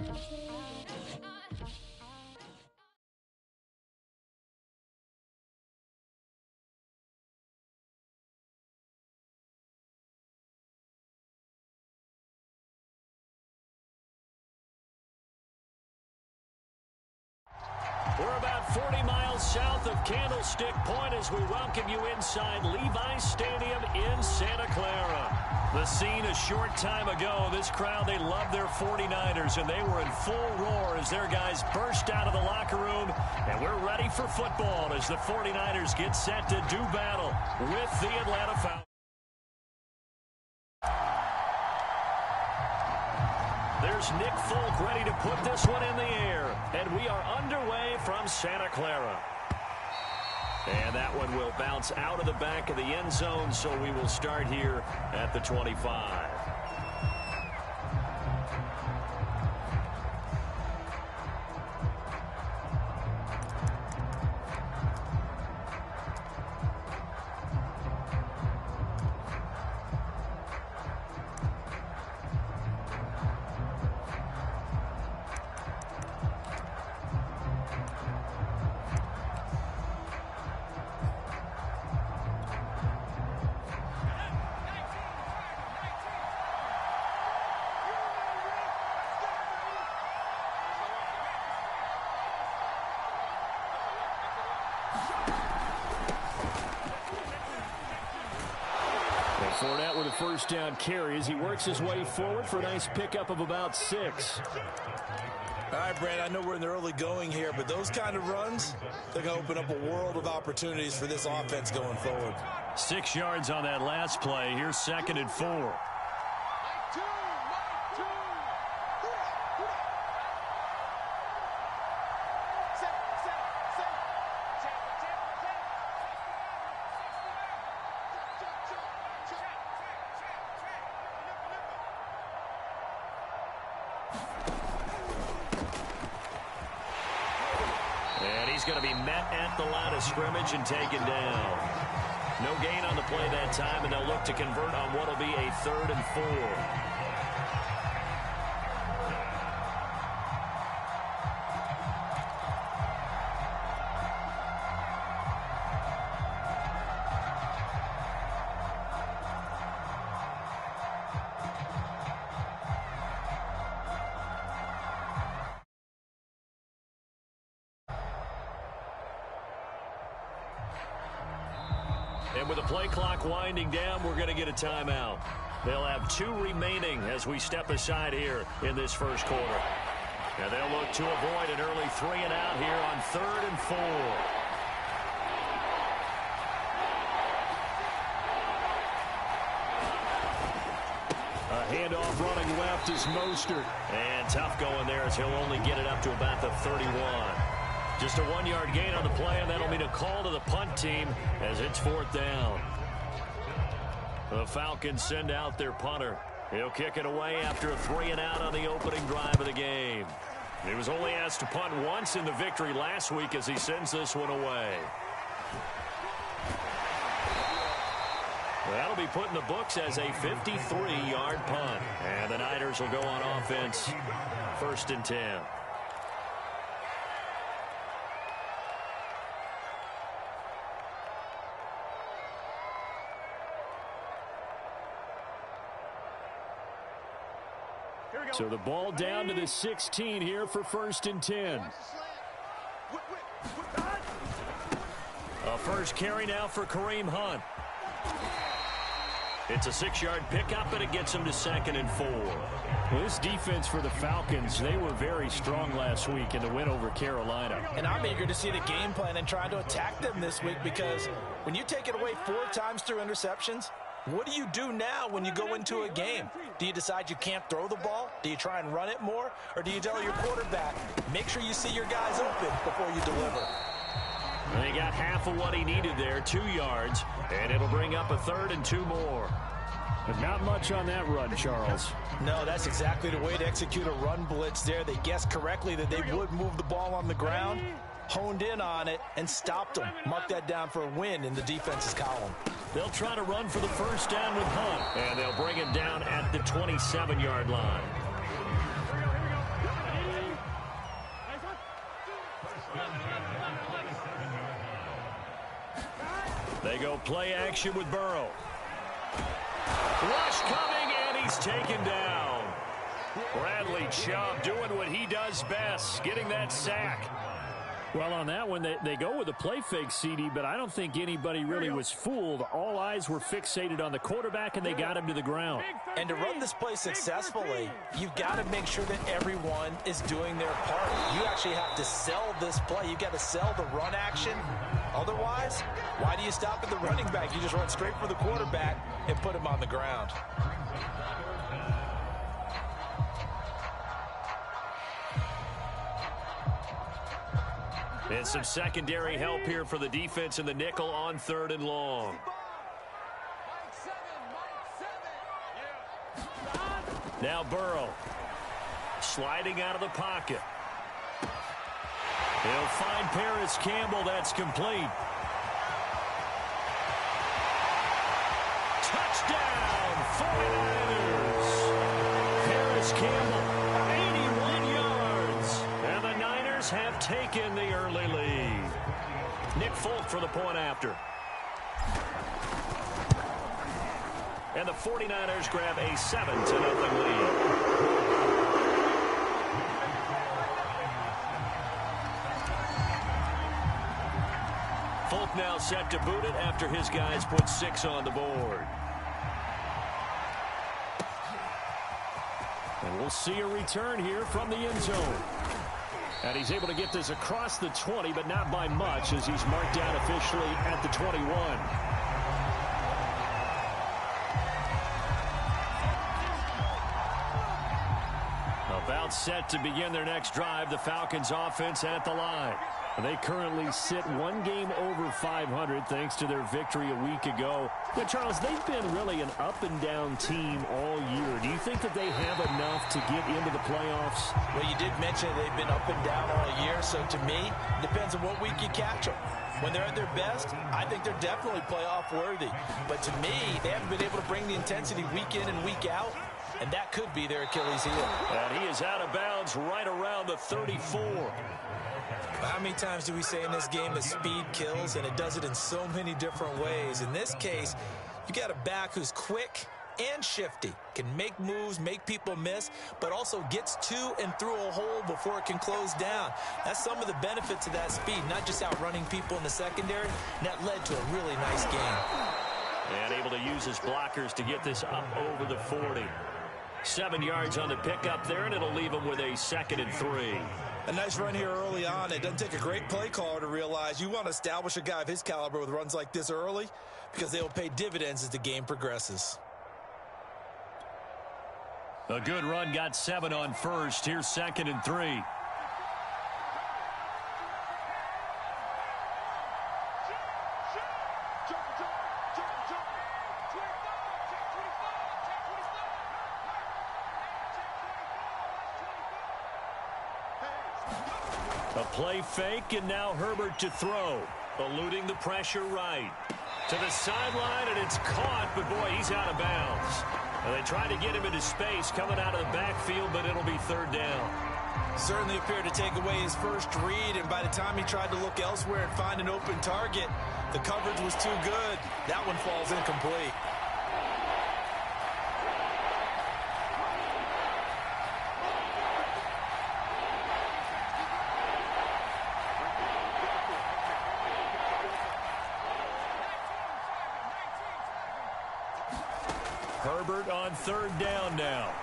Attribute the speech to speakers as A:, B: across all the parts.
A: We're about 40 miles south of Candlestick Point as we welcome you inside Levi's Stadium in Santa Clara. The scene a short time ago, this crowd, they love their 49ers, and they were in full roar as their guys burst out of the locker room. And we're ready for football as the 49ers get set to do battle with the Atlanta Falcons. There's Nick Folk ready to put this one in the air. And we are underway from Santa Clara. And that one will bounce out of the back of the end zone, so we will start here at the 25. Fournette with a first down carry as he works his way forward for a nice pickup of about 6.
B: All right, Brad, I know we're in the early going here, but those kind of runs, they're going to open up a world of opportunities for this offense going forward.
A: 6 yards on that last play. Here's 2nd and 4. He's going to be met at the line of scrimmage and taken down. No gain on the play that time, and they'll look to convert on what will be a 3rd and 4. And with the play clock winding down, we're going to get a timeout. They'll have 2 remaining as we step aside here in this first quarter. And they'll look to avoid an early 3-and-out here on 3rd and 4. A handoff running left is Mostert. And tough going there as he'll only get it up to about the 31. Just a 1-yard gain on the play, and that'll mean a call to the punt team as it's 4th down. The Falcons send out their punter. He'll kick it away after a 3-and-out on the opening drive of the game. He was only asked to punt once in the victory last week as he sends this one away. That'll be put in the books as a 53-yard punt. And the Niners will go on offense, 1st and 10. So the ball down to the 16 here for 1st and 10. A first carry now for Kareem Hunt. It's a 6-yard pickup, and it gets him to 2nd and 4.
C: Well, this defense for the Falcons, they were very strong last week in the win over Carolina.
D: And I'm eager to see the game plan and try to attack them this week, because when you take it away 4 times through interceptions, what do you do now when you go into a game? Do you decide you can't throw the ball? Do you try and run it more? Or do you tell your quarterback, make sure you see your guys open before you deliver?
A: And he got half of what he needed there, 2 yards, and it'll bring up a 3rd and 2 more.
C: But not much on that run, Charles.
D: No, that's exactly the way to execute a run blitz there. They guessed correctly that they would move the ball on the ground, honed in on it, and stopped them. Mark that down for a win in the defense's column.
A: They'll try to run for the first down with Hunt, and they'll bring him down at the 27-yard line. They go play action with Burrow. Rush coming, and he's taken down. Bradley Chubb doing what he does best, getting that sack.
C: Well, on that one, they go with a play fake, CD, but I don't think anybody really was fooled. All eyes were fixated on the quarterback, and they got him to the ground.
D: And to run this play successfully, you've got to make sure that everyone is doing their part. You actually have to sell this play. You've got to sell the run action. Otherwise, why do you stop at the running back? You just run straight for the quarterback and put him on the ground.
A: And some secondary help here for the defense in the nickel on 3rd and long. Now Burrow sliding out of the pocket. He'll find Paris Campbell. That's complete. Touchdown, 49ers. Paris Campbell, 81 yards. And the Niners have taken the early lead. Nick Folk for the point after. And the 49ers grab a 7-0 lead. Folk now set to boot it after his guys put 6 on the board. And we'll see a return here from the end zone. And he's able to get this across the 20, but not by much, as he's marked down officially at the 21. About set to begin their next drive, the Falcons offense at the line. They currently sit one game over 500 thanks to their victory a week ago. Now, Charles, they've been really an up-and-down team all year. Do you think that they have enough to get into the playoffs?
D: Well, you did mention they've been up and down all year, so to me, it depends on what week you catch them. When they're at their best, I think they're definitely playoff worthy. But to me, they haven't been able to bring the intensity week in and week out, and that could be their Achilles heel.
A: And he is out of bounds right around the 34.
B: How many times do we say in this game that speed kills, and it does it in so many different ways? In this case, you got a back who's quick and shifty, can make moves, make people miss, but also gets to and through a hole before it can close down. That's some of the benefits of that speed, not just outrunning people in the secondary. And that led to a really nice game.
A: And able to use his blockers to get this up over the 40. 7 yards on the pickup there, and it'll leave him with a 2nd and 3.
B: A nice run here early on. It doesn't take a great play caller to realize you want to establish a guy of his caliber with runs like this early, because they will pay dividends as the game progresses.
A: A good run, got 7 on first. Here's 2nd and 3. A play fake, and now Herbert to throw. Eluding the pressure right. To the sideline, and it's caught, but boy, he's out of bounds. And they tried to get him into space coming out of the backfield, but it'll be 3rd down.
B: Certainly appeared to take away his first read, and by the time he tried to look elsewhere and find an open target, the coverage was too good. That one falls incomplete.
A: Herbert on 3rd down now.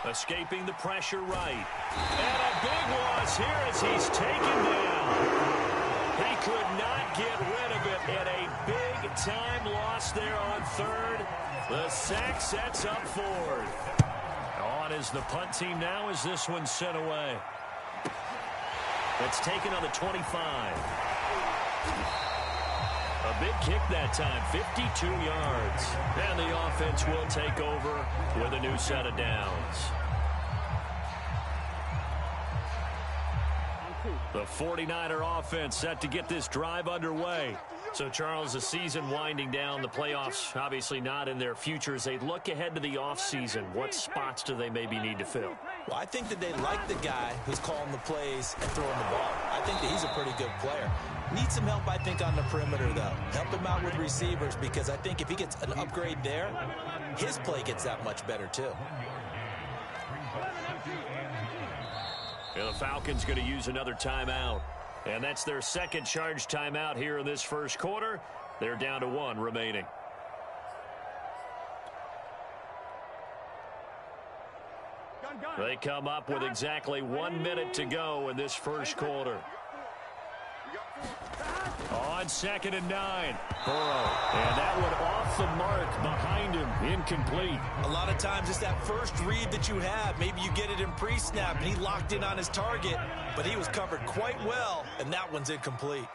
A: Escaping the pressure right. And a big loss here as he's taken down. He could not get rid of it, and a big-time loss there on 3rd. The sack sets up 4th. On is the punt team now as this one's sent away. It's taken on the 25. A big kick that time, 52 yards. And the offense will take over with a new set of downs. The 49er offense set to get this drive underway. So, Charles, the season winding down, the playoffs obviously not in their future. As they look ahead to the offseason, what spots do they maybe need to fill?
B: Well, I think that they like the guy who's calling the plays and throwing the ball. I think that he's a pretty good player. Needs some help, I think, on the perimeter, though. Help him out with receivers, because I think if he gets an upgrade there, his play gets that much better, too.
A: Yeah, the Falcons going to use another timeout. And that's their second charge timeout here in this first quarter. They're down to 1 remaining. They come up with exactly 1 minute to go in this first quarter. On 2nd and 9. Burrow. And that one off the mark behind him. Incomplete.
B: A lot of times it's that first read that you have. Maybe you get it in pre-snap and he locked in on his target, but he was covered quite well, and that one's incomplete.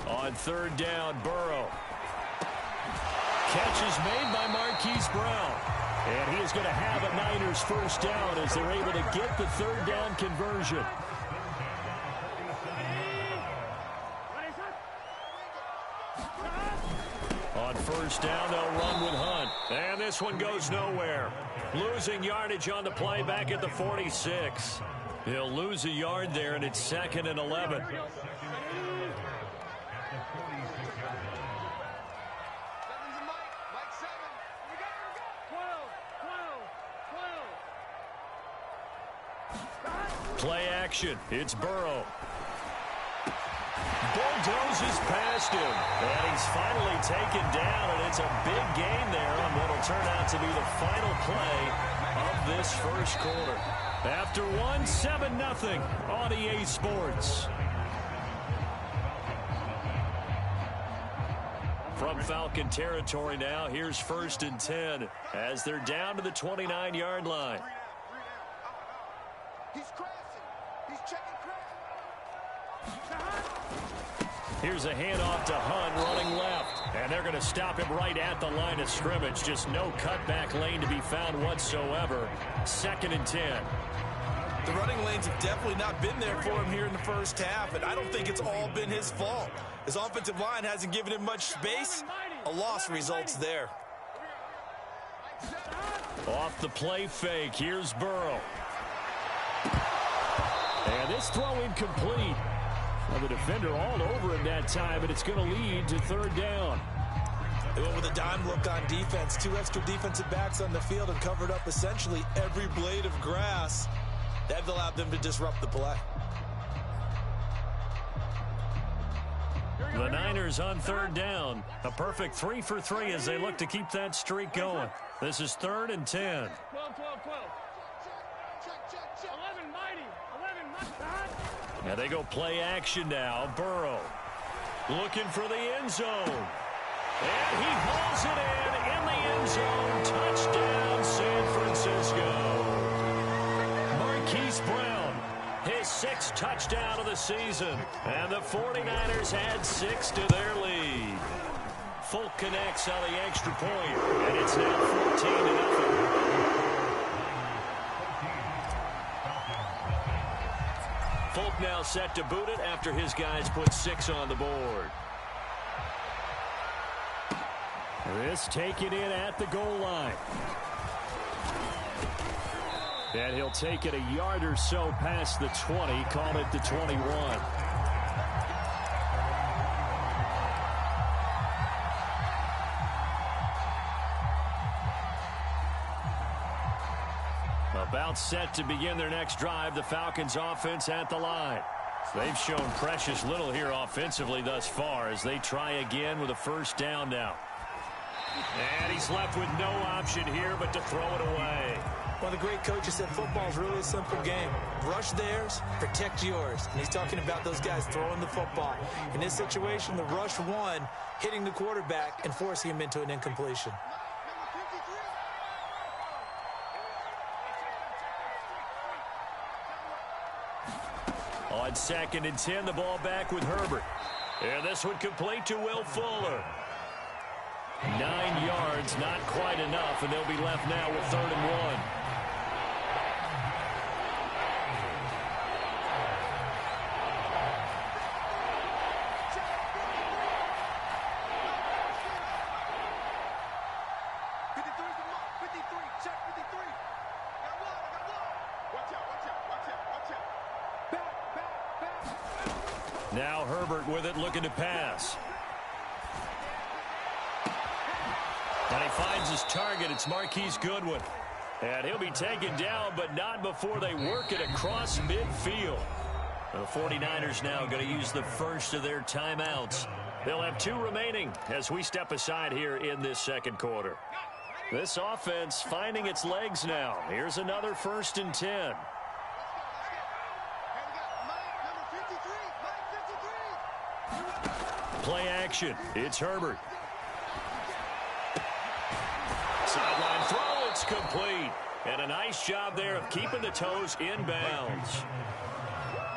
A: On 3rd down, Burrow. Catch is made by Marquise Brown. And he is going to have a Niners first down as they're able to get the 3rd down conversion. On 1st down, they'll run with Hunt. And this one goes nowhere. Losing yardage on the play back at the 46. He'll lose a yard there, and it's 2nd and 11. Play action. It's Burrow. Bulldozes past him. And he's finally taken down, and it's a big gain there on what will turn out to be the final play of this first quarter. After 1, 7-0 on EA Sports. From Falcon territory now, here's 1st and 10 as they're down to the 29-yard line. Here's a handoff to Hunt running left. And they're going to stop him right at the line of scrimmage. Just no cutback lane to be found whatsoever. 2nd and 10.
B: The running lanes have definitely not been there for him here in the first half, and I don't think it's all been his fault. His offensive line hasn't given him much space. A loss results there.
A: Off the play fake, here's Burrow. And this throw incomplete. Well, the defender all over him that time, and it's going to lead to 3rd down.
B: They went with a dime look on defense. 2 extra defensive backs on the field and covered up essentially every blade of grass. That allowed them to disrupt the play.
A: The Niners on 3rd down. A perfect 3 for 3 as they look to keep that streak going. This is 3rd and 10.
E: 12, 12, 12. 11 mighty. 11 mighty.
A: Now they go play action now. Burrow looking for the end zone. And he hauls it in the end zone. Touchdown, San Francisco. Marquise Brown, his 6th touchdown of the season. And the 49ers add 6 to their lead. Folk connects on the extra point, and it's now 14-0. Folk now set to boot it after his guys put 6 on the board.
C: This taken in at the goal line. And he'll take it a yard or so past the 20, call it the 21. About set to begin their next drive, the Falcons offense at the line. They've shown precious little here offensively thus far as they try again with a 1st down now. And he's left with no option here but to throw it away.
B: One of the great coaches said football is really a simple game. Rush theirs, protect yours. And he's talking about those guys throwing the football. In this situation, the rush won, hitting the quarterback and forcing him into an incompletion.
A: On 2nd and 10, the ball back with Herbert. And this one complete to Will Fuller.
C: 9 yards, not quite enough, and they'll be left now with 3rd and 1. Now Herbert with it, looking to pass. And he finds his target. It's Marquise Goodwin. And he'll be taken down, but not before they work it across midfield. The 49ers now going to use the first of their timeouts. They'll have 2 remaining as we step aside here in this second quarter. This offense finding its legs now. Here's another 1st and 10. Play action. It's Herbert. Sideline throw. It's complete. And a nice job there of keeping the toes in bounds.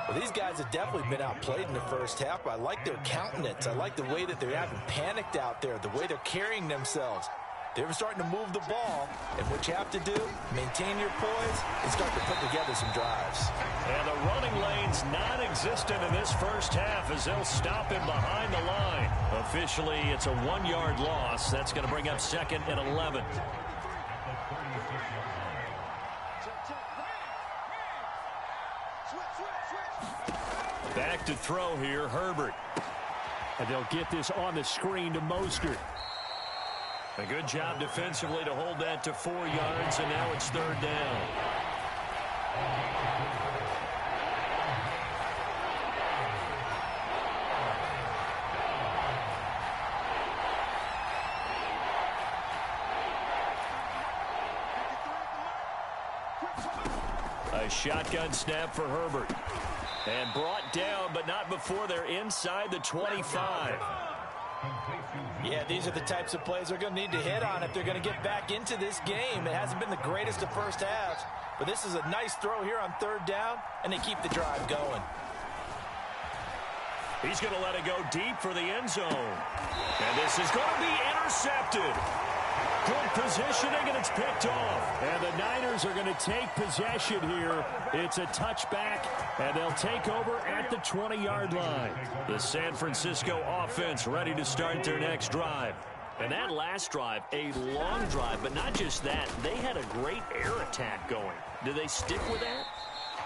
D: Well, these guys have definitely been outplayed in the first half. I like their countenance. I like the way that they're having panicked out there, the way they're carrying themselves. They're starting to move the ball, and what you have to do, maintain your poise and start to put together some drives.
C: And the running lane's non-existent in this first half as they'll stop him behind the line. Officially, it's a 1-yard loss. That's going to bring up 2nd and 11. Back to throw here, Herbert. And they'll get this on the screen to Mostert. A good job defensively to hold that to 4 yards, and now it's 3rd down. A shotgun snap for Herbert. And brought down, but not before they're inside the 25.
D: Yeah, these are the types of plays they're going to need to hit on if they're going to get back into this game. It hasn't been the greatest of first halves, but this is a nice throw here on 3rd down, and they keep the drive going.
C: He's going to let it go deep for the end zone. And this is going to be intercepted. Good positioning, and it's picked off. And the Niners are going to take possession here. It's a touchback, and they'll take over at the 20-yard line. The San Francisco offense ready to start their next drive. And that last drive, a long drive, but not just that. They had a great air attack going. Do they stick with that?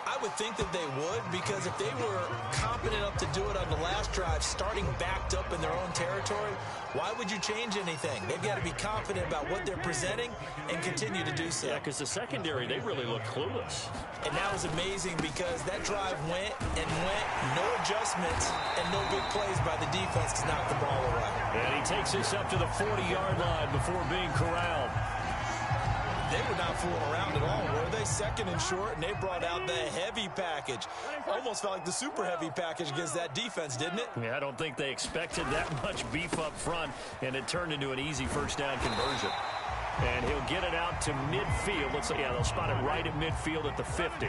B: I would think that they would, because if they were competent enough to do it on the last drive, starting backed up in their own territory, why would you change anything? They've got to be confident about what they're presenting and continue to do so.
C: Yeah, because the secondary, they really look clueless.
B: And that was amazing because that drive went and went, no adjustments and no big plays by the defense to knock the ball away.
C: And he takes this up to the 40-yard line before being corralled.
B: They were not fooling around at all, were they? 2nd and short, and they brought out the heavy package. Almost felt like the super heavy package against that defense, didn't it?
C: Yeah, I don't think they expected that much beef up front, and it turned into an easy 1st down conversion. And he'll get it out to midfield. Let's say, yeah, they'll spot it right at midfield at the 50.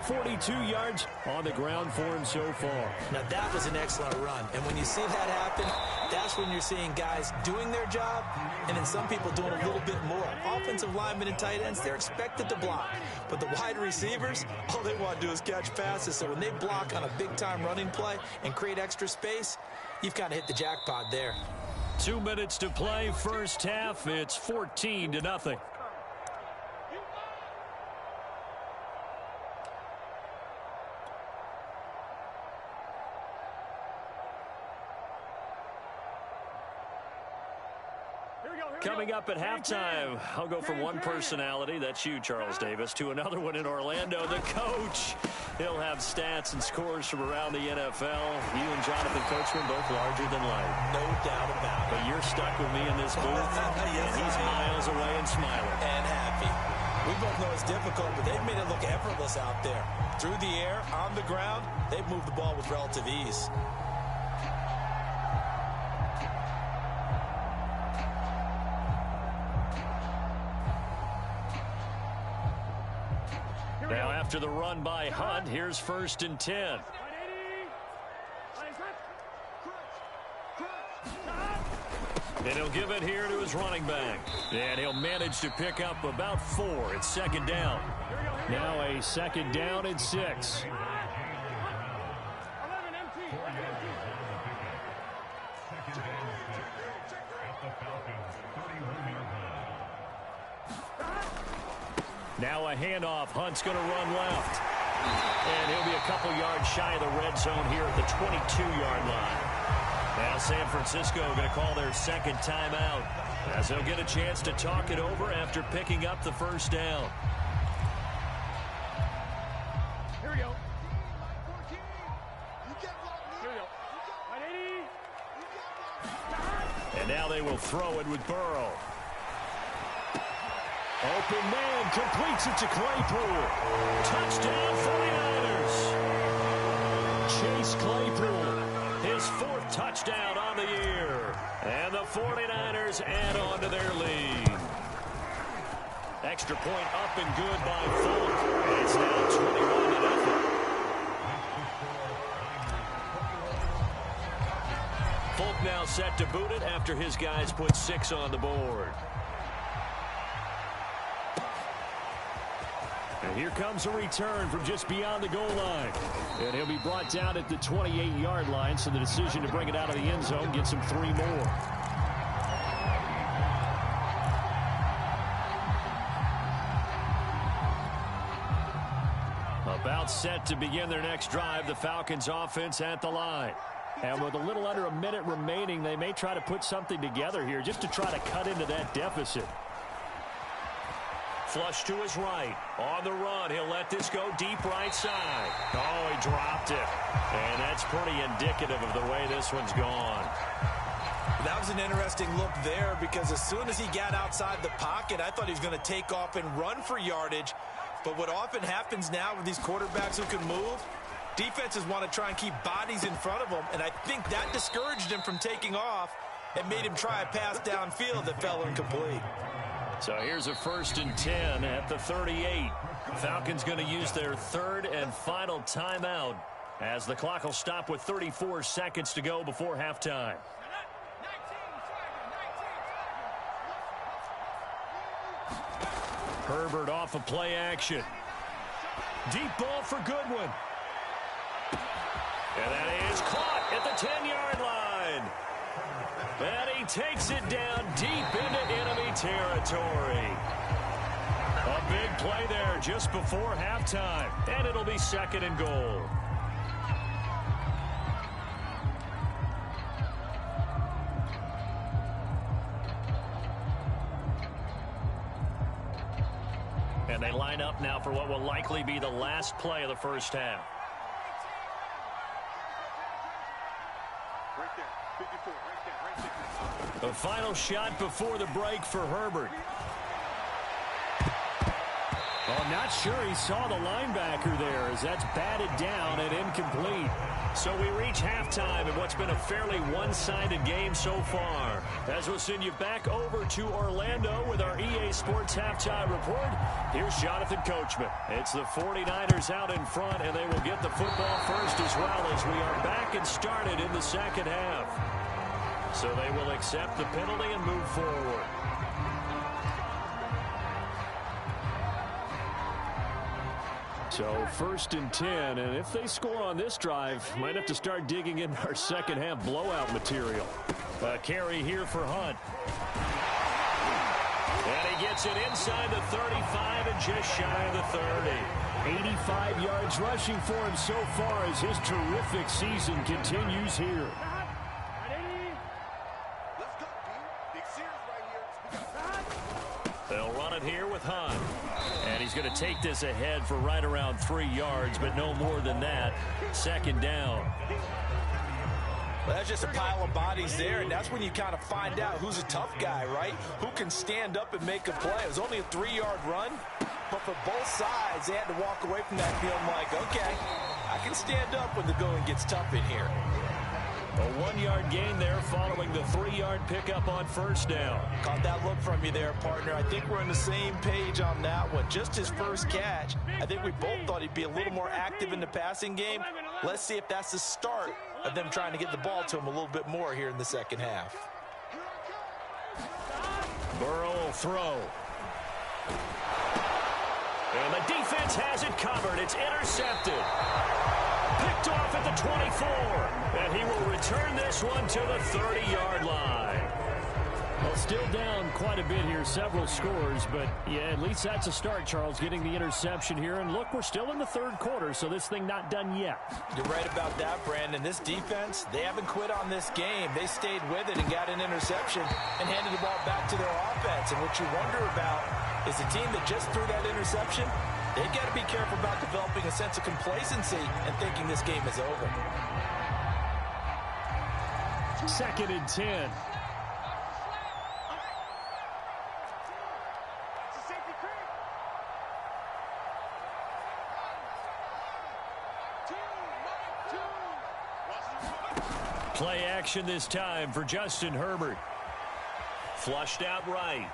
C: 42 yards on the ground for him so far.
B: Now, that was an excellent run. And when you see that happen, that's when you're seeing guys doing their job and then some people doing a little bit more. Offensive linemen and tight ends, they're expected to block. But the wide receivers, all they want to do is catch passes. So when they block on a big-time running play and create extra space, you've kind of hit the jackpot there.
C: 2 minutes to play, first half. It's 14-0. Coming up at halftime, I'll go from one personality, that's you, Charles Davis, to another one in Orlando, the coach. He'll have stats and scores from around the NFL. You and Jonathan Coachman, both larger than life.
B: No doubt about it.
C: But you're stuck with me in this booth,
B: Yes,
C: and he's miles away and smiling.
B: And happy. We both know it's difficult, but they've made it look effortless out there. Through the air, on the ground, they've moved the ball with relative ease.
C: Now after the run by Hunt, here's 1st and 10. And he'll give it here to his running back. And he'll manage to pick up about 4. It's second down. Now a second down and 6. Now a handoff. Hunt's going to run left. And he'll be a couple yards shy of the red zone here at the 22-yard line. Now San Francisco going to call their second timeout as they'll get a chance to talk it over after picking up the first down.
E: Here we go. Here we go. 180.
C: And now they will throw it with Burrow. Open man, completes it to Claypool. Touchdown 49ers. Chase Claypool, his 4th touchdown on the year. And the 49ers add on to their lead. Extra point up and good by Falk. It's now 21-0. Falk now set to boot it after his guys put 6 on the board. And here comes a return from just beyond the goal line. And he'll be brought down at the 28-yard line, so the decision to bring it out of the end zone gets him 3 more. About set to begin their next drive, the Falcons offense at the line. And with a little under a minute remaining, they may try to put something together here just to try to cut into that deficit. Flush to his right. On the run, he'll let this go deep right side. Oh, he dropped it. And that's pretty indicative of the way this one's gone.
B: That was an interesting look there because as soon as he got outside the pocket, I thought he was going to take off and run for yardage. But what often happens now with these quarterbacks who can move, defenses want to try and keep bodies in front of them, and I think that discouraged him from taking off and made him try a pass downfield that fell incomplete.
C: So here's a 1st and 10 at the 38. Falcons going to use their 3rd and final timeout as the clock will stop with 34 seconds to go before halftime. Herbert off of play action. Deep ball for Goodwin. And that is caught at the 10-yard line. And he takes it down deep into enemy territory. A big play there just before halftime. And it'll be 2nd and goal. And they line up now for what will likely be the last play of the first half.
F: Right there, 54, right there.
C: The final shot before the break for Herbert. Oh, not sure he saw the linebacker there as that's batted down and incomplete. So we reach halftime in what's been a fairly one-sided game so far. As we'll send you back over to Orlando with our EA Sports Halftime Report, here's Jonathan Coachman. It's the 49ers out in front, and they will get the football first as well as we are back and started in the second half. So they will accept the penalty and move forward. So 1st and 10, and if they score on this drive, might have to start digging in our second half blowout material. A carry here for Hunt. And he gets it inside the 35 and just shy of the 30. 85 yards rushing for him so far as his terrific season continues here. They'll run it here with Hunt. And he's going to take this ahead for right around 3 yards, but no more than that. 2nd down.
B: Well, that's just a pile of bodies there, and that's when you kind of find out who's a tough guy, right? Who can stand up and make a play. It was only a 3-yard run, but for both sides, they had to walk away from that feeling like, okay, I can stand up when the going gets tough in here.
C: A 1-yard gain there following the 3-yard pickup on 1st down.
B: Caught that look from you there, partner. I think we're on the same page on that one. Just his first catch. I think we both thought he'd be a little more active in the passing game. Let's see if that's the start of them trying to get the ball to him a little bit more here in the second half.
A: Burrow will throw. And the defense has it covered. It's intercepted. Picked off at the 24. And he will return this one to the 30-yard line.
C: Well, still down quite a bit here, several scores, but yeah, at least that's a start, Charles, getting the interception here. And look, we're still in the third quarter, so this thing not done yet.
D: You're right about that, Brandon. This defense, they haven't quit on this game. They stayed with it and got an interception and handed the ball back to their offense. And what you wonder about is the team that just threw that interception, they've got to be careful about developing a sense of complacency and thinking this game is over.
C: 2nd and 10.
A: Play action this time for Justin Herbert. Flushed out right.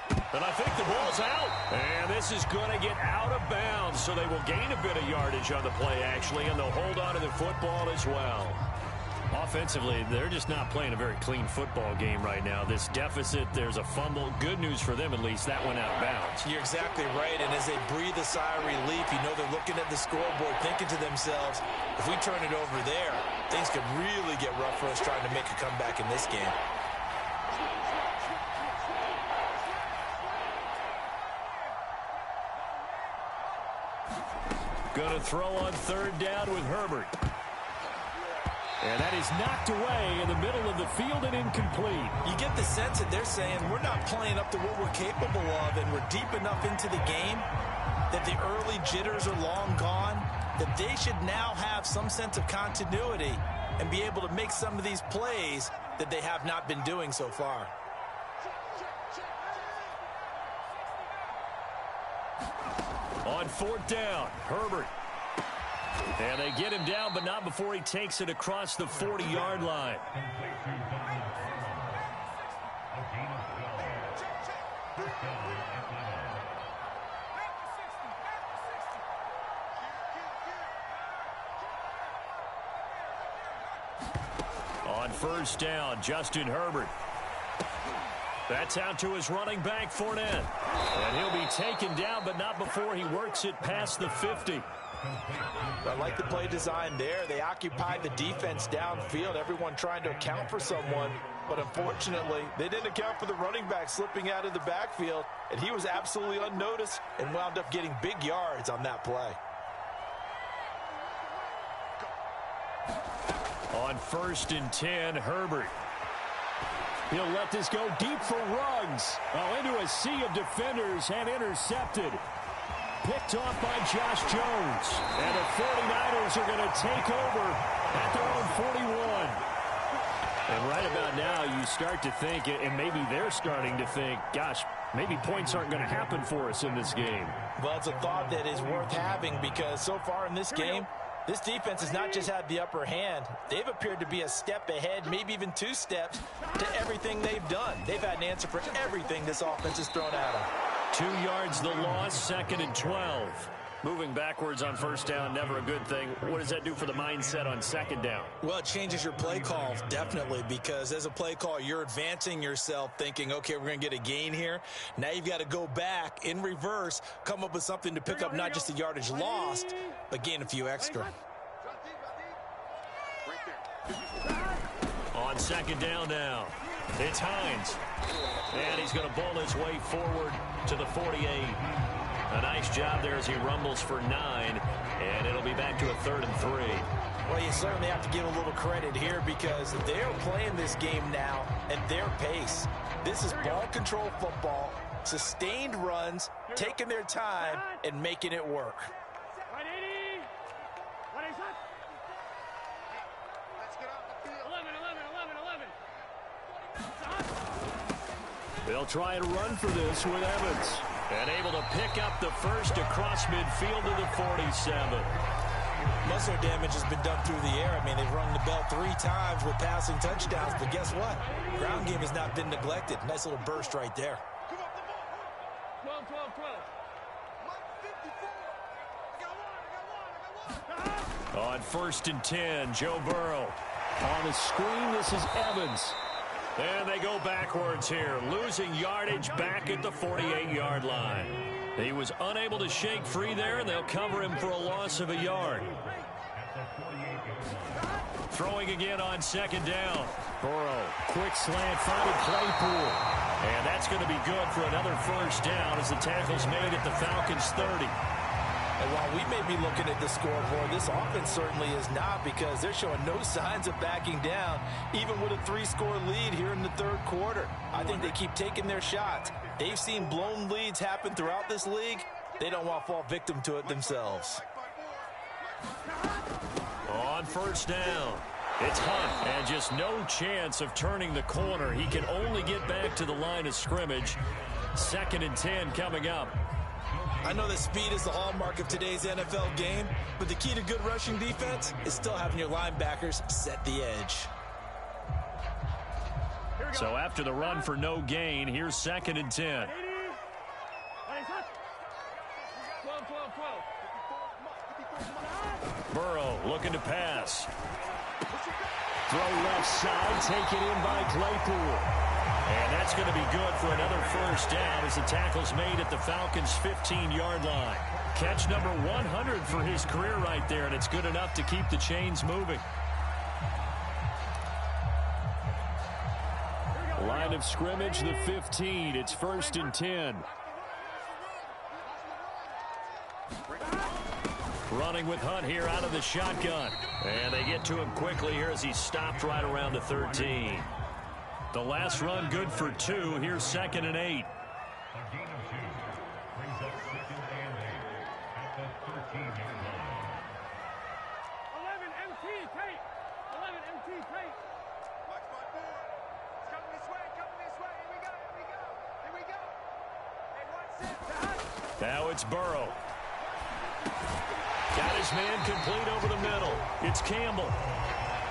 A: And I think the ball's out. And this is going to get out of bounds, so they will gain a bit of yardage on the play, actually, and they'll hold on to the football as well.
C: Offensively, they're just not playing a very clean football game right now. This deficit, there's a fumble. Good news for them, at least. That went out of bounds.
D: You're exactly right, and as they breathe a sigh of relief, you know they're looking at the scoreboard, thinking to themselves, if we turn it over there, things could really get rough for us trying to make a comeback in this game.
A: Going to throw on 3rd down with Herbert.
C: And that is knocked away in the middle of the field and incomplete.
D: You get the sense that they're saying we're not playing up to what we're capable of, and we're deep enough into the game that the early jitters are long gone, that they should now have some sense of continuity and be able to make some of these plays that they have not been doing so far.
A: On 4th down, Herbert. And they get him down, but not before he takes it across the 40-yard line. On 1st down, Justin Herbert. That's out to his running back, Fournette. And he'll be taken down, but not before he works it past the 50.
D: I like the play design there. They occupied the defense downfield, everyone trying to account for someone. But unfortunately, they didn't account for the running back slipping out of the backfield, and he was absolutely unnoticed and wound up getting big yards on that play.
A: On 1st and 10, Herbert.
C: He'll let this go deep for Ruggs. Oh, into a sea of defenders and intercepted. Picked off by Josh Jones. And the 49ers are going to take over at their own 41.
A: And right about now, you start to think, and maybe they're starting to think, gosh, maybe points aren't going to happen for us in this game.
D: Well, it's a thought that is worth having because so far in this game, this defense has not just had the upper hand. They've appeared to be a step ahead, maybe even 2 steps, to everything they've done. They've had an answer for everything this offense has thrown at them.
A: 2 yards the loss, 2nd and 12. Moving backwards on 1st down, never a good thing. What does that do for the mindset on 2nd down?
D: Well, it changes your play call, definitely, because as a play call, you're advancing yourself thinking, okay, we're going to get a gain here. Now you've got to go back in reverse, come up with something to pick up not just the yardage lost, but gain a few extra.
A: On 2nd down now, it's Hines. And he's going to bowl his way forward to the 48. A nice job there as he rumbles for 9, and it'll be back to a 3rd and 3.
D: Well, you certainly have to give a little credit here because they're playing this game now at their pace. This is ball control football, sustained runs, taking their time, and making it work.
C: They'll try and run for this with Evans.
A: And able to pick up the first across midfield to the 47.
D: Most of their damage has been done through the air. I mean, they've rung the bell 3 times with passing touchdowns, but guess what? Ground game has not been neglected. Nice little burst right there.
E: 12, 12, 12.
A: On 1st and 10, Joe Burrow.
C: On the screen, this is Evans. And they go backwards here, losing yardage back at the 48-yard line. He was unable to shake free there, and they'll cover him for a loss of a yard. Throwing again on second down. Burrow, quick slant, finding Claypool. And that's going to be good for another first down as the tackle's made at the Falcons' 30.
D: And while we may be looking at the scoreboard, this offense certainly is not, because they're showing no signs of backing down, even with a 3-score lead here in the third quarter. I think they keep taking their shots. They've seen blown leads happen throughout this league. They don't want to fall victim to it themselves.
C: On first down, it's Hunt, and just no chance of turning the corner. He can only get back to the line of scrimmage. 2nd and 10 coming up.
D: I know that speed is the hallmark of today's NFL game, but the key to good rushing defense is still having your linebackers set the edge.
C: So after the run for no gain, here's 2nd and 10.
E: 12.
C: Burrow looking to pass. Throw left side, taken in by Claypool. And that's going to be good for another first down as the tackle's made at the Falcons' 15-yard line. Catch number 100 for his career right there, and it's good enough to keep the chains moving. Line of scrimmage, the 15. It's 1st and 10. Running with Hunt here out of the shotgun. And they get to him quickly here as he stopped right around the 13. The last run good for 2. Here's 2nd and 8. Now it's Burrow. Got his man complete over the middle. It's Campbell.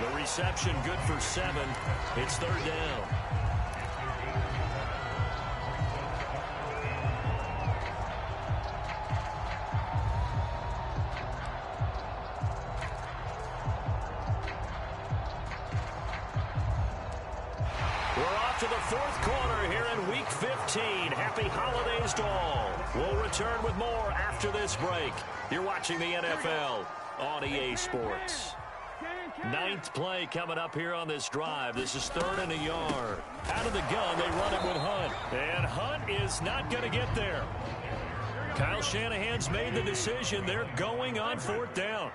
C: The reception good for 7. It's 3rd down. We're off to the 4th quarter here in Week 15. Happy holidays to all. We'll return with more after this break. You're watching the NFL on EA Sports. 9th play coming up here on this drive. This is 3rd and a yard. Out of the gun, they run it with Hunt. And Hunt is not going to get there. Kyle Shanahan's made the decision. They're going on 4th down.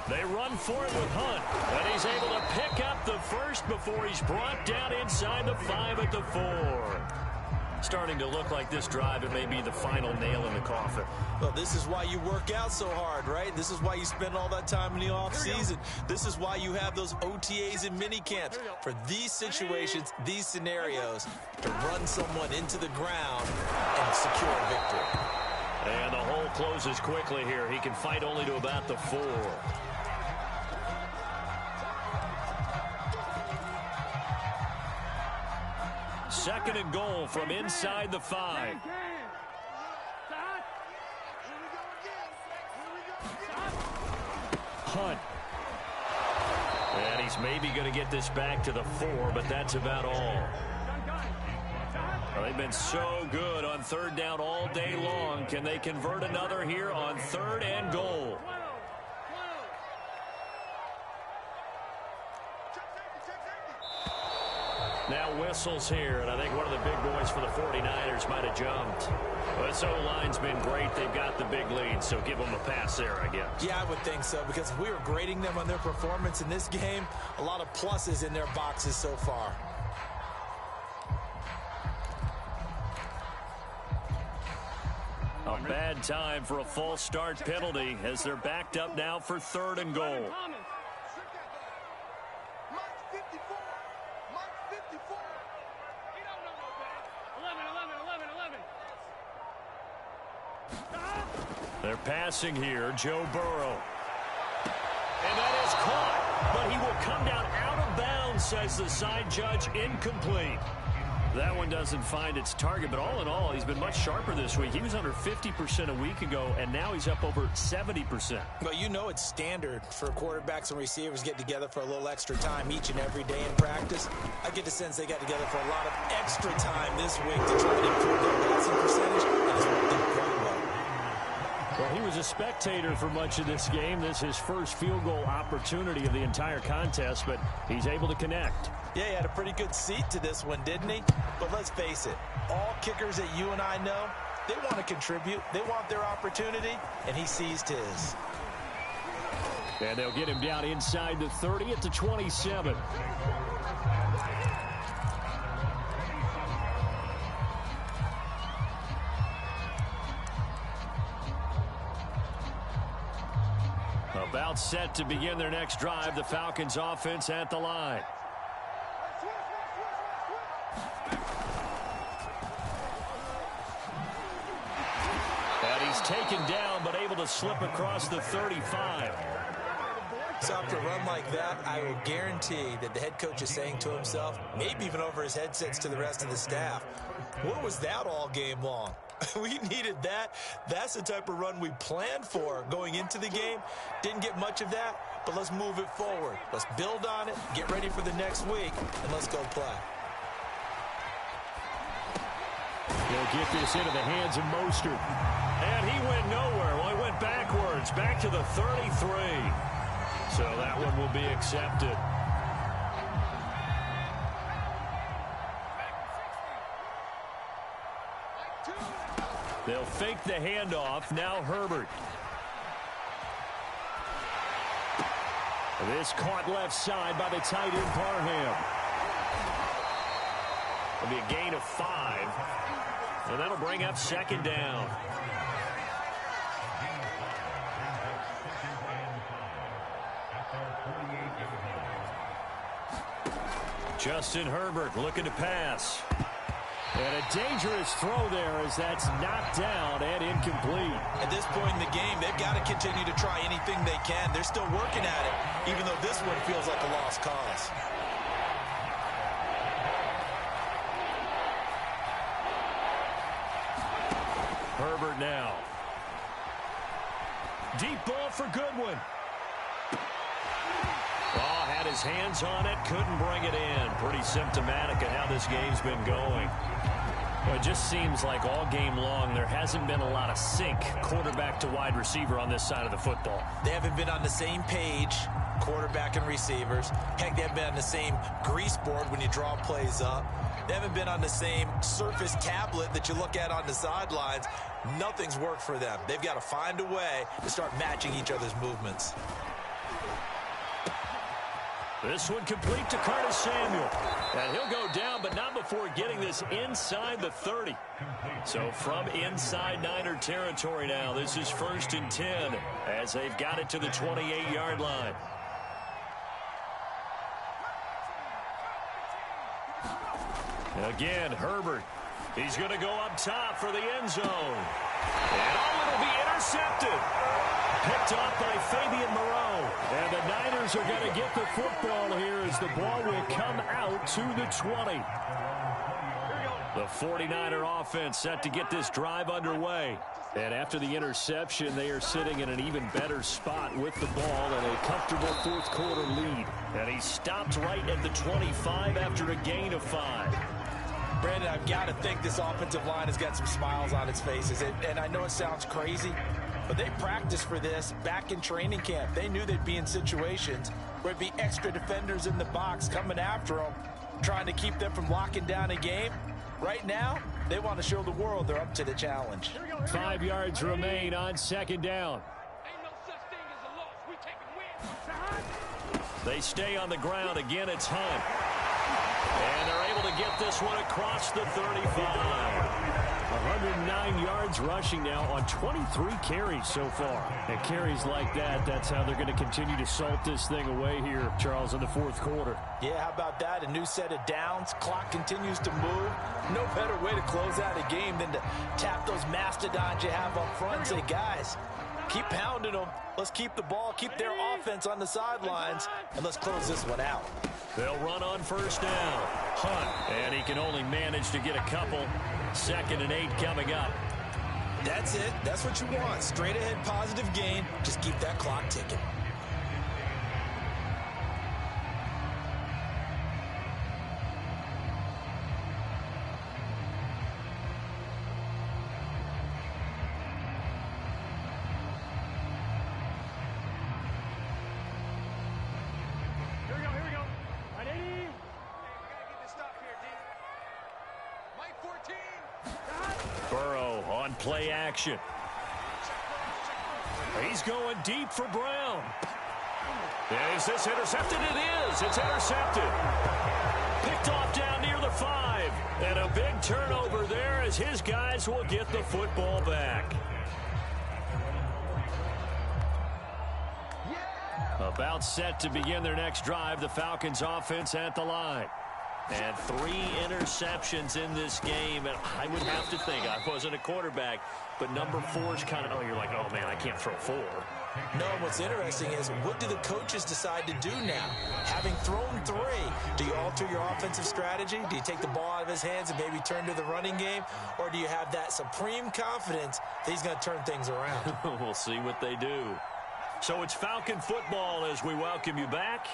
C: They run for it with Hunt, and he's able to pick up the first before he's brought down inside the 5 at the 4. Starting to look like this drive, it may be the final nail in the coffin.
D: Well, this is why you work out so hard, right? This is why you spend all that time in the offseason. This is why you have those OTAs and mini camps. For these situations, these scenarios, to run someone into the ground and secure a victory.
C: And the hole closes quickly here. He can fight only to about the 4. Second and goal from inside the 5. Hunt. And he's maybe going to get this back to the 4, but that's about all. Well, they've been so good on 3rd down all day long. Can they convert another here on 3rd and goal? Now whistles here, and I think one of the big boys for the 49ers might have jumped. But this O-line's been great. They've got the big lead, so give them a pass there, I guess.
D: Yeah, I would think so, because if we were grading them on their performance in this game, a lot of pluses in their boxes so far.
C: A bad time for a false start penalty as they're backed up now for 3rd and goal. They're passing here, Joe Burrow. And that is caught, but he will come down out of bounds, says the side judge, incomplete. That one doesn't find its target, but all in all, he's been much sharper this week. He was under 50% a week ago, and now he's up over 70%.
B: Well, you know it's standard for quarterbacks and receivers get together for a little extra time each and every day in practice. I get the sense they got together for a lot of extra time this week to try to improve their passing percentage, and it's worked out quite well.
C: Well, he was a spectator for much of this game. This is his first field goal opportunity of the entire contest, but he's able to connect.
B: Yeah, he had a pretty good seat to this one, didn't he? But let's face it, all kickers that you and I know, they want to contribute. They want their opportunity, and he seized his.
C: And they'll get him down inside the 30 at the 27. About set to begin their next drive, the Falcons offense at the line. And he's taken down, but able to slip across the 35.
B: So after a run like that, I will guarantee that the head coach is saying to himself, maybe even over his headsets to the rest of the staff, what was that all game long? We needed that. That's the type of run we planned for going into the game. Didn't get much of that, but let's move it forward. Let's build on it, get ready for the next week, and let's go play.
C: He'll get this into the hands of Mostert. And he went nowhere. Well, he went backwards, back to the 33. So that one will be accepted. They'll fake the handoff. Now Herbert. This caught left side by the tight end Parham. It'll be a gain of 5. And that'll bring up second down. Justin Herbert looking to pass. And a dangerous throw there as that's knocked down and incomplete.
B: At this point in the game, they've got to continue to try anything they can. They're still working at it, even though this one feels like a lost cause.
C: Herbert now. Deep ball for Goodwin. Oh, had his hands on it, couldn't bring it in. Pretty symptomatic of how this game's been going. Well, it just seems like all game long there hasn't been a lot of sync quarterback to wide receiver on this side of the football.
B: They haven't been on the same page, quarterback and receivers. Heck, they haven't been on the same grease board when you draw plays up. They haven't been on the same surface tablet that you look at on the sidelines. Nothing's worked for them. They've got to find a way to start matching each other's movements.
C: This one complete to Curtis Samuel. And he'll go down, but not before getting this inside the 30. So from inside Niner territory now, this is 1st and 10 as they've got it to the 28-yard line. Again, Herbert. He's going to go up top for the end zone. And it'll be intercepted. Picked off by Fabian Moreau. And the Niners are going to get the football here as the ball will come out to the 20. The 49er offense set to get this drive underway. And after the interception, they are sitting in an even better spot with the ball and a comfortable fourth-quarter lead. And he stopped right at the 25 after a gain of 5.
B: Brandon, I've got to think this offensive line has got some smiles on its faces. And I know it sounds crazy, but they practiced for this back in training camp. They knew they'd be in situations where it'd be extra defenders in the box coming after them, trying to keep them from locking down a game. Right now, they want to show the world they're up to the challenge.
C: 5 yards remain on second down.
E: Ain't no such thing as a loss. We taking wins.
C: They stay on the ground. Again, it's Hunt. And they're able to get this one across the 35. 109 yards rushing now on 23 carries so far. And carries like that, that's how they're going to continue to salt this thing away here, Charles, in the fourth quarter.
D: Yeah, how about that? A new set of downs. Clock continues to move. No better way to close out a game than to tap those mastodons you have up front and say, guys, keep pounding them. Let's keep the ball, keep their offense on the sidelines, and let's close this one out.
C: They'll run on first down. Hunt, and he can only manage to get a couple. 2nd and 8 coming up.
D: That's it. That's what you want. Straight ahead positive gain. Just keep that clock ticking.
C: Burrow on play action. He's going deep for Brown. Is this intercepted? It is. It's intercepted. Picked off down near the 5. And a big turnover there as his guys will get the football back. About set to begin their next drive. The Falcons offense at the line. And 3 interceptions in this game. And I would have to think, I wasn't a quarterback, but number 4 is kind of, you're like, oh, man, I can't throw 4.
D: No, what's interesting is what do the coaches decide to do now? Having thrown 3, do you alter your offensive strategy? Do you take the ball out of his hands and maybe turn to the running game? Or do you have that supreme confidence that he's going to turn things around?
C: We'll see what they do. So it's Falcon football as we welcome you back.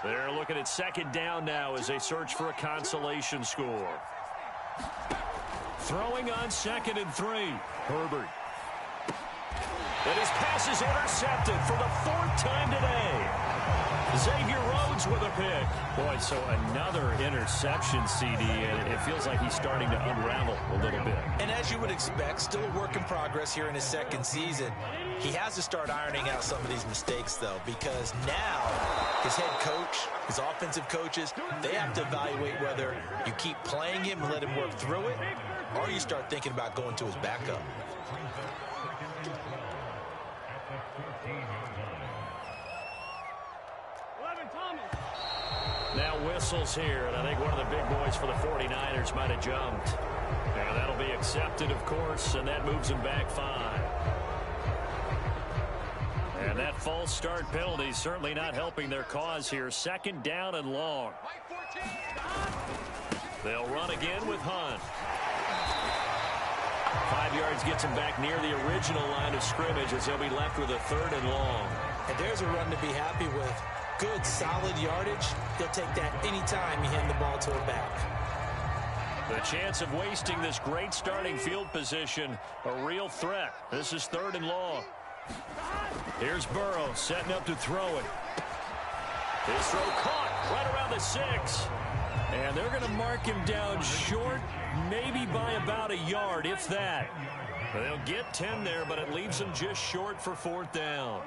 C: They're looking at 2nd down now as they search for a consolation score. Throwing on 2nd and 3. Herbert. And his pass is intercepted for the 4th time today. Xavier Rhodes with a pick. Boy, so another interception, CD, and it feels like he's starting to unravel a little bit.
D: And as you would expect, still a work in progress here in his 2nd season. He has to start ironing out some of these mistakes, though, because now his head coach, his offensive coaches, they have to evaluate whether you keep playing him and let him work through it, or you start thinking about going to his backup.
C: Now whistles here, and I think one of the big boys for the 49ers might have jumped. And that'll be accepted, of course, and that moves him back 5. And that false start penalty certainly not helping their cause here. 2nd down and long. They'll run again with Hunt. 5 yards gets him back near the original line of scrimmage as they'll be left with a 3rd and long.
D: And there's a run to be happy with. Good, solid yardage. He'll take that anytime you hand the ball to a back.
C: The chance of wasting this great starting field position, a real threat. This is 3rd and long. Here's Burrow setting up to throw it. His throw caught right around the 6. And they're going to mark him down short, maybe by about a yard, if that. They'll get 10 there, but it leaves them just short for 4th down.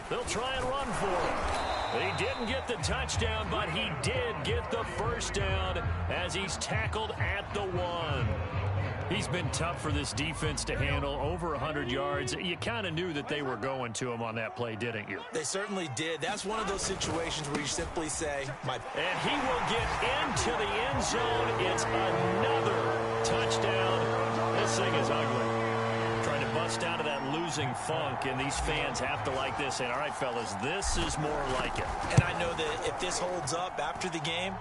C: They'll try and run for it. He didn't get the touchdown, but he did get the 1st down as he's tackled at the 1. He's been tough for this defense to handle, over 100 yards. You kind of knew that they were going to him on that play, didn't you?
D: They certainly did. That's one of those situations where you simply say,
C: And he will get into the end zone. It's another touchdown. This thing is ugly. Trying to bust out of that losing funk, and these fans have to like this. And all right, fellas, this is more like it.
D: And I know that if this holds up after the game,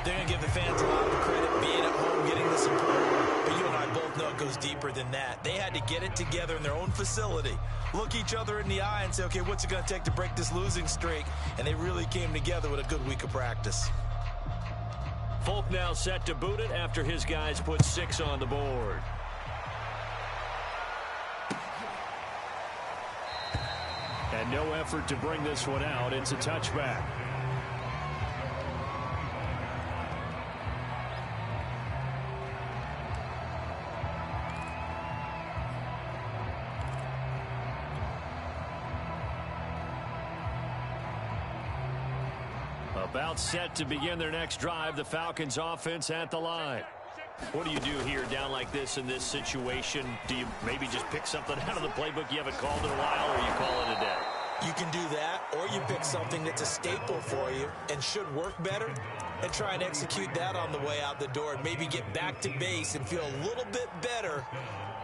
D: they're going to give the fans a lot of credit being at home, getting the support. But you and I both know it goes deeper than that. They had to get it together in their own facility, look each other in the eye and say, okay, what's it going to take to break this losing streak? And they really came together with a good week of practice.
C: Folk now set to boot it after his guys put 6 on the board. And no effort to bring this one out. It's a touchback. A About set to begin their next drive, the Falcons offense at the line. What do you do here down like this in this situation? Do you maybe just pick something out of the playbook you haven't called in a while, or you call it a day?
B: You can do that, or you pick something that's a staple for you and should work better and try and execute that on the way out the door and maybe get back to base and feel a little bit better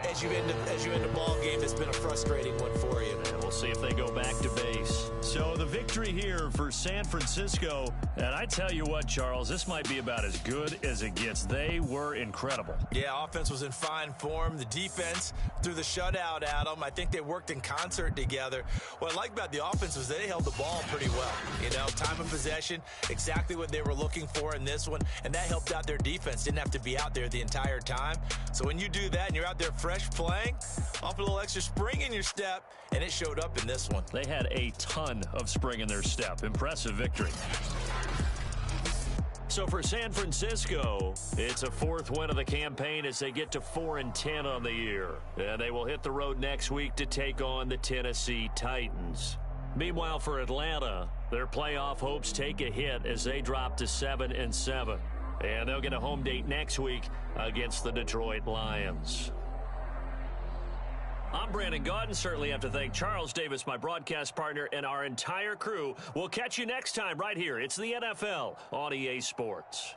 B: as you end a ball game that's been a frustrating one for you.
C: And we'll see if they go back to base. So the victory here for San Francisco. And I tell you what, Charles, this might be about as good as it gets. They were incredible.
B: Yeah, offense was in fine form. The defense threw the shutout at them. I think they worked in concert together. What I like about the offense was they held the ball pretty well. You know, time of possession, exactly what they were looking for in this one, and that helped out their defense. Didn't have to be out there the entire time. So when you do that and you're out there fresh playing, off a little extra spring in your step, and it showed up in this one.
C: They had a ton of spring in their step. Impressive victory. So for San Francisco, it's a fourth win of the campaign as they get to 4-10 on the year. And they will hit the road next week to take on the Tennessee Titans. Meanwhile, for Atlanta, their playoff hopes take a hit as they drop to 7-7. And they'll get a home date next week against the Detroit Lions. I'm Brandon Gaudin. Certainly have to thank Charles Davis, my broadcast partner, and our entire crew. We'll catch you next time right here. It's the NFL on EA Sports.